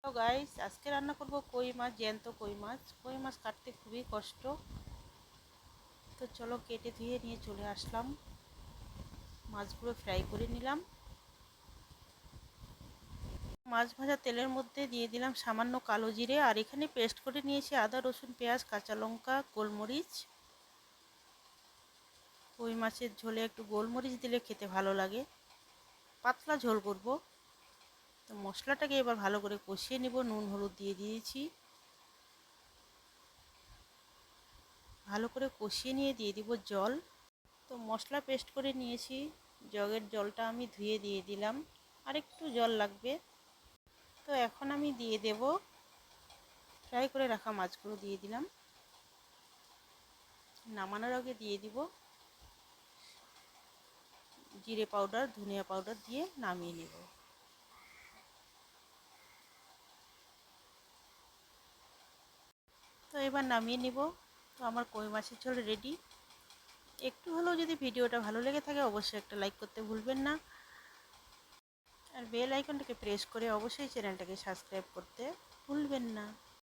তো গাইস, আজকে রান্না করব কই মাছ, জ্যান্ত কই মাছ। কই মাছ কাটতে খুবই কষ্ট। তো চলো কেটে ধুয়ে নিয়ে চলে আসলাম। মাছগুলো ফ্রাই করে নিলাম। মাছ ভাজা তেলের মধ্যে দিয়ে দিলাম সামান্য কালো জিরে, আর এখানে পেস্ট করে নিয়েছি আদা, রসুন, পেঁয়াজ, কাঁচা লঙ্কা, গোলমরিচ। কই মাছের ঝোলে একটু গোলমরিচ দিলে খেতে ভালো লাগে। পাতলা ঝোল করব। তো মশলাটাকে এবার ভালো করে কষিয়ে নিব। নুন হলুদ দিয়ে দিয়েছি। ভালো করে কষিয়ে নিয়ে দিয়ে দিব জল। তো মশলা পেস্ট করে নিয়েছি, জগের জলটা আমি ধুয়ে দিয়ে দিলাম। আর একটু জল লাগবে। তো এখন আমি দিয়ে দেব ফ্রাই করে রাখা মাছগুলো দিয়ে দিলাম। নামানোর আগে দিয়ে দিব জিরে পাউডার, ধনিয়া পাউডার দিয়ে নামিয়ে নেব। তো এবার নামিয়ে নেব। তো আমার কই মাছের ঝোল রেডি। একটু হলেও যদি ভিডিওটা ভালো লেগে থাকে অবশ্যই একটা লাইক করতে ভুলবেন না, আর বেল আইকনটাকে প্রেস করে অবশ্যই চ্যানেলটাকে সাবস্ক্রাইব করতে ভুলবেন না।